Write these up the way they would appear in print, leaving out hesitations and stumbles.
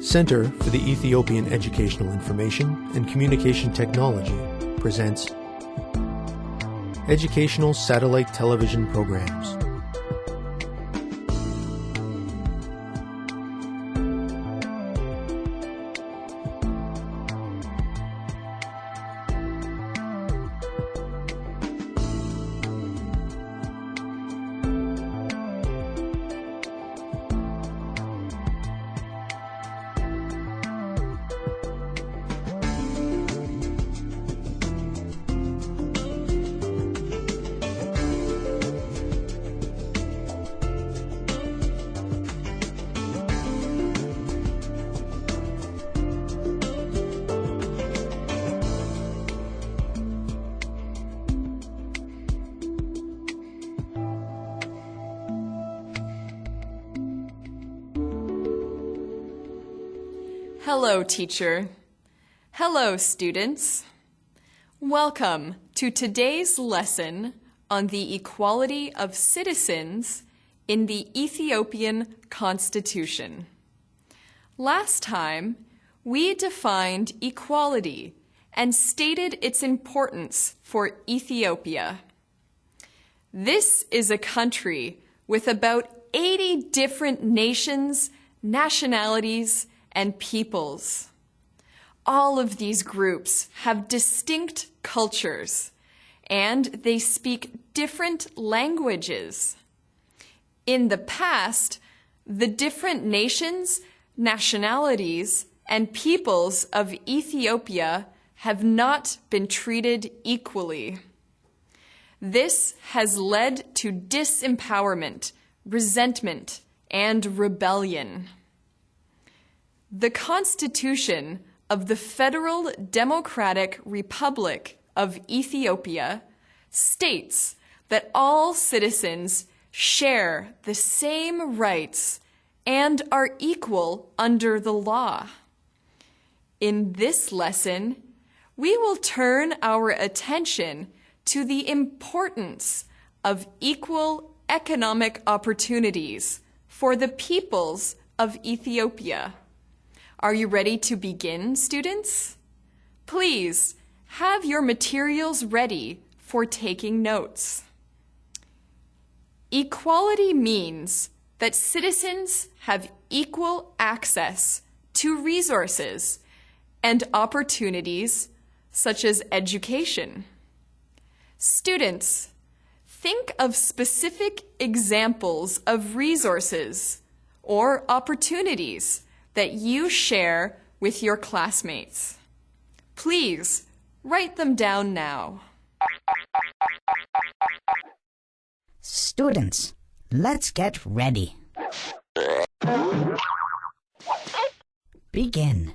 Center for the Ethiopian Educational Information and Communication Technology presents Educational Satellite Television Programs. Hello, teacher. Hello, students. Welcome to today's lesson on the equality of citizens in the Ethiopian Constitution. Last time, we defined equality and stated its importance for Ethiopia. This is a country with about 80 different nations, nationalities, and peoples. All of these groups have distinct cultures, and they speak different languages. In the past, the different nations, nationalities, and peoples of Ethiopia have not been treated equally. This has led to disempowerment, resentment, and rebellion. The Constitution of the Federal Democratic Republic of Ethiopia states that all citizens share the same rights and are equal under the law. In this lesson, we will turn our attention to the importance of equal economic opportunities for the peoples of Ethiopia. Are you ready to begin, students? Please have your materials ready for taking notes. Equality means that citizens have equal access to resources and opportunities such as education. Students, think of specific examples of resources or opportunities that you share with your classmates. Please write them down now. Students, let's get ready. Begin.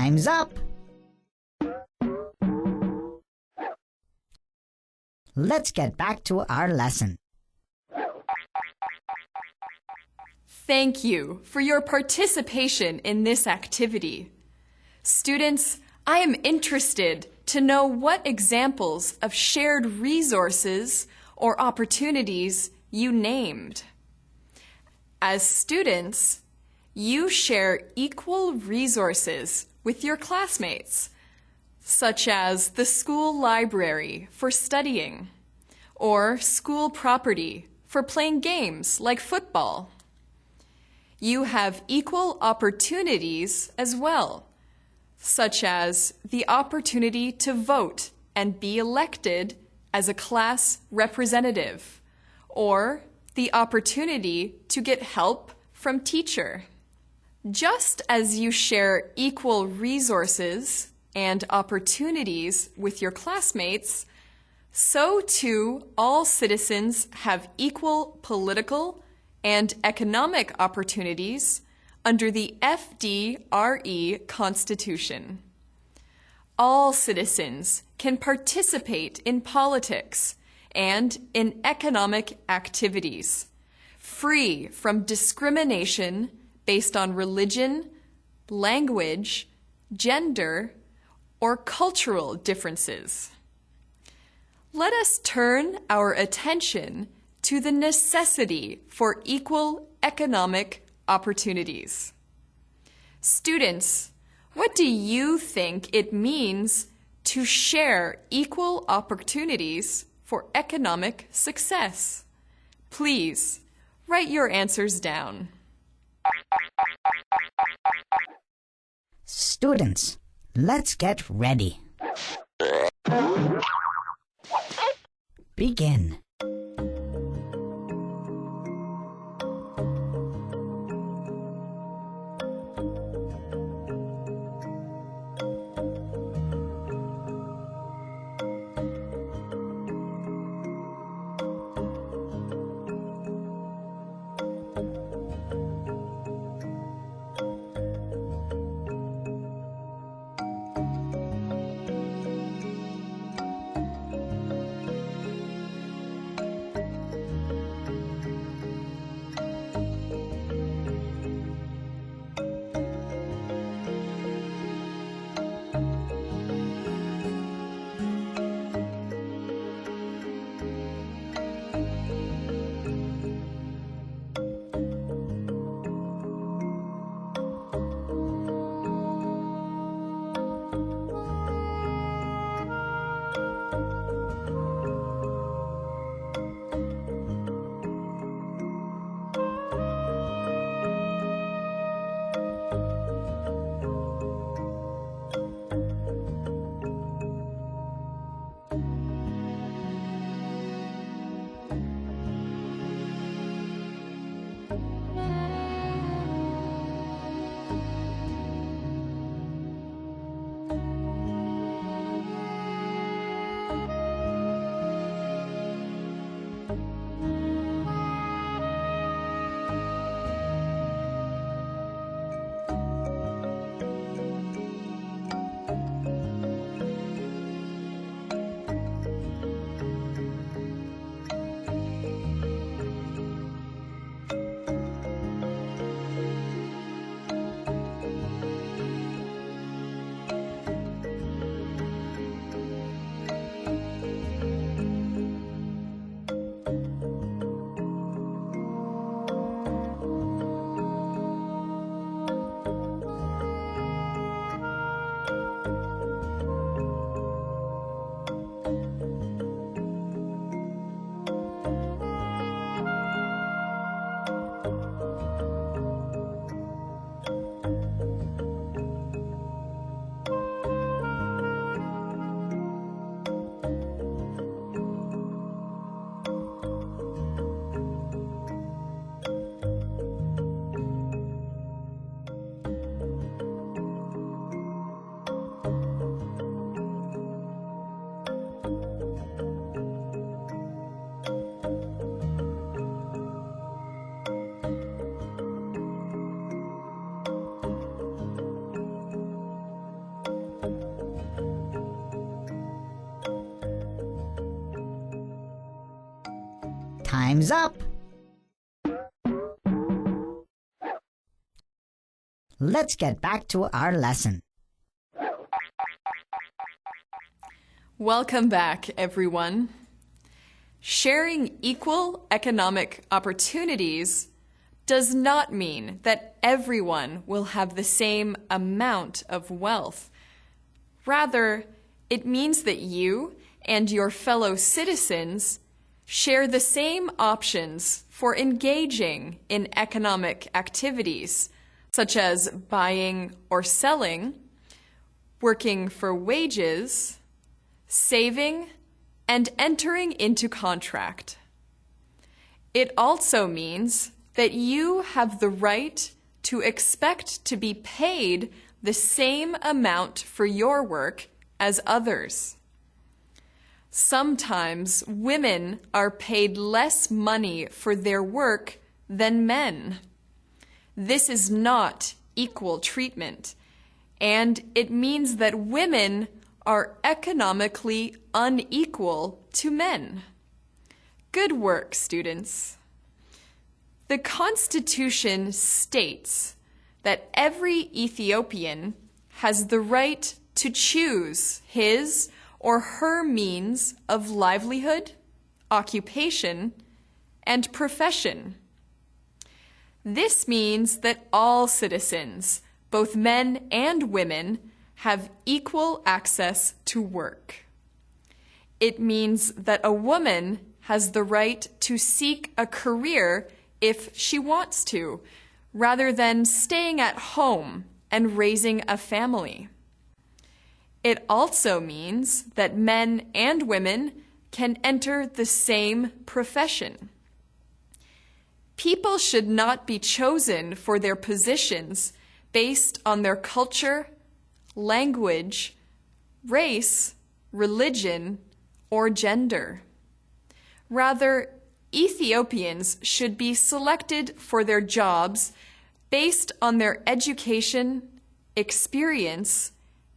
Time's up. Let's get back to our lesson. Thank you for your participation in this activity. Students, I am interested to know what examples of shared resources or opportunities you named. As students, you share equal resources with your classmates, such as the school library for studying, or school property for playing games like football. You have equal opportunities as well, such as the opportunity to vote and be elected as a class representative, or the opportunity to get help from teacher. Just as you share equal resources and opportunities with your classmates, so too all citizens have equal political and economic opportunities under the FDRE Constitution. All citizens can participate in politics and in economic activities, free from discrimination based on religion, language, gender, or cultural differences. Let us turn our attention to the necessity for equal economic opportunities. Students, what do you think it means to share equal opportunities for economic success? Please, write your answers down. Students, let's get ready. Begin. Time's up! Let's get back to our lesson. Welcome back, everyone. Sharing equal economic opportunities does not mean that everyone will have the same amount of wealth. Rather, it means that you and your fellow citizens share the same options for engaging in economic activities, such as buying or selling, working for wages, saving, and entering into contract. It also means that you have the right to expect to be paid the same amount for your work as others. Sometimes women are paid less money for their work than men. This is not equal treatment, and it means that women are economically unequal to men. Good work, students. The Constitution states that every Ethiopian has the right to choose his or her means of livelihood, occupation, and profession. This means that all citizens, both men and women, have equal access to work. It means that a woman has the right to seek a career if she wants to, rather than staying at home and raising a family. It also means that men and women can enter the same profession. People should not be chosen for their positions based on their culture, language, race, religion, or gender. Rather, Ethiopians should be selected for their jobs based on their education, experience,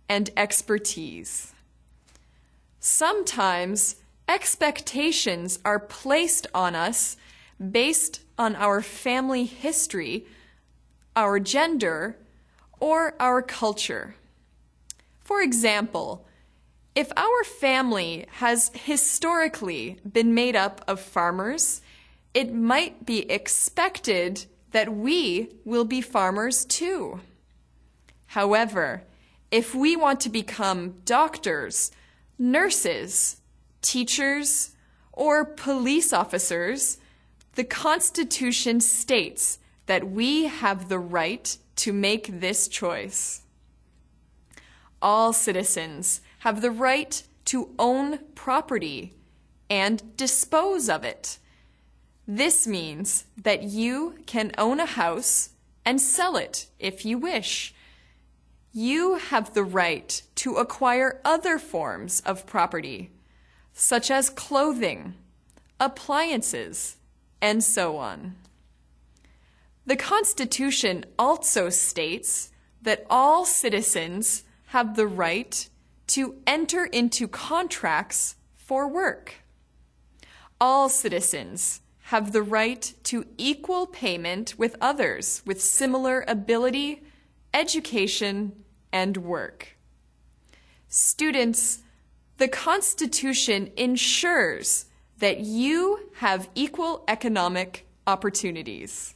and expertise. Sometimes expectations are placed on us based on our family history, our gender, or our culture. For example, if our family has historically been made up of farmers, it might be expected that we will be farmers too. However, if we want to become doctors, nurses, teachers, or police officers, the Constitution states that we have the right to make this choice. All citizens have the right to own property and dispose of it. This means that you can own a house and sell it if you wish. You have the right to acquire other forms of property, such as clothing, appliances, and so on. The Constitution also states that all citizens have the right to enter into contracts for work. All citizens have the right to equal payment with others with similar ability, education, and work. Students, the Constitution ensures that you have equal economic opportunities.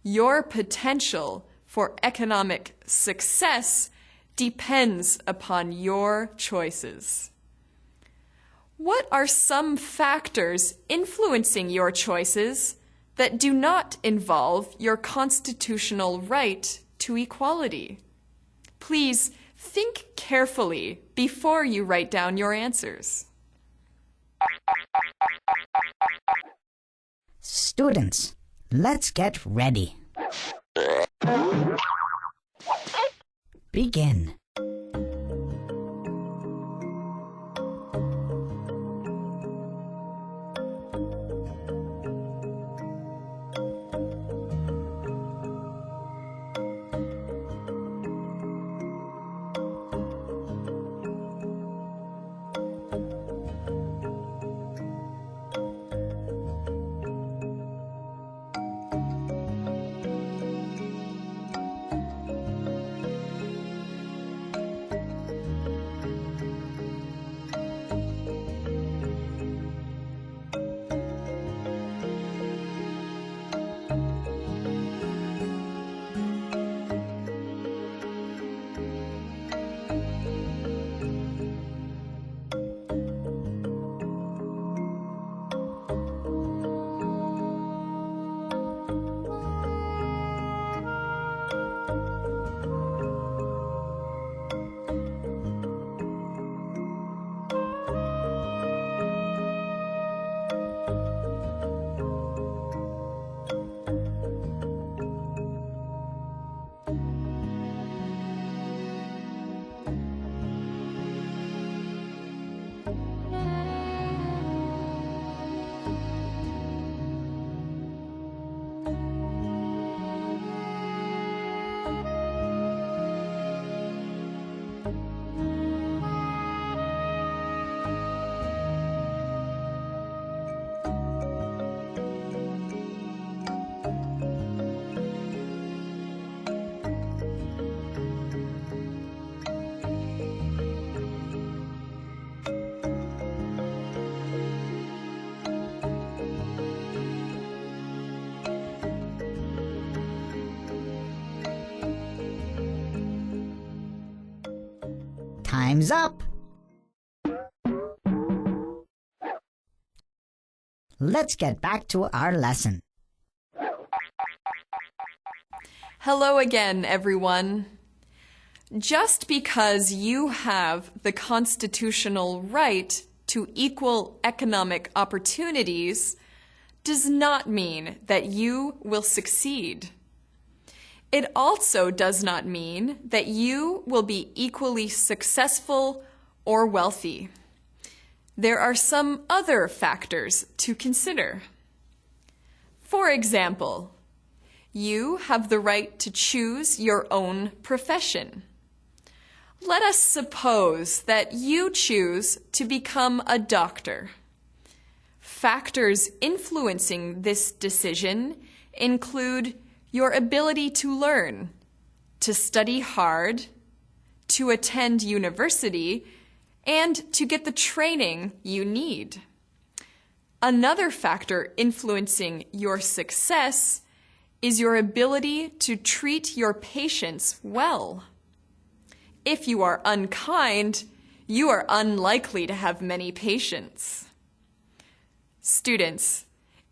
Your potential for economic success depends upon your choices. What are some factors influencing your choices that do not involve your constitutional right to equality? Please think carefully before you write down your answers. Students, let's get ready. Begin. Time's up! Let's get back to our lesson. Hello again, everyone. Just because you have the constitutional right to equal economic opportunities does not mean that you will succeed. It also does not mean that you will be equally successful or wealthy. There are some other factors to consider. For example, you have the right to choose your own profession. Let us suppose that you choose to become a doctor. Factors influencing this decision include your ability to learn, to study hard, to attend university, and to get the training you need. Another factor influencing your success is your ability to treat your patients well. If you are unkind, you are unlikely to have many patients. Students,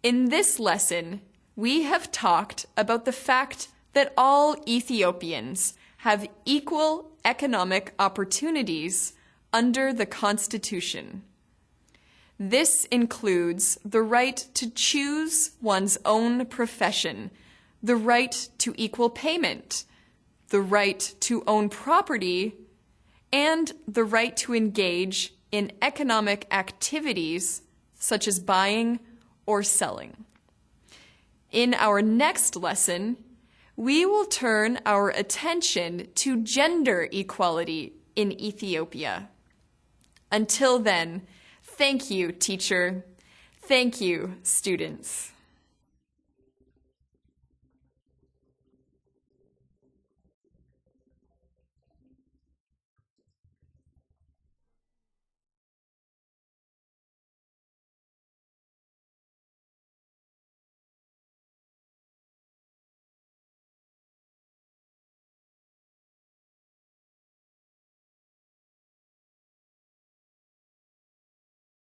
in this lesson, we have talked about the fact that all Ethiopians have equal economic opportunities under the Constitution. This includes the right to choose one's own profession, the right to equal payment, the right to own property, and the right to engage in economic activities such as buying or selling. In our next lesson, we will turn our attention to gender equality in Ethiopia. Until then, thank you, teacher. Thank you, students.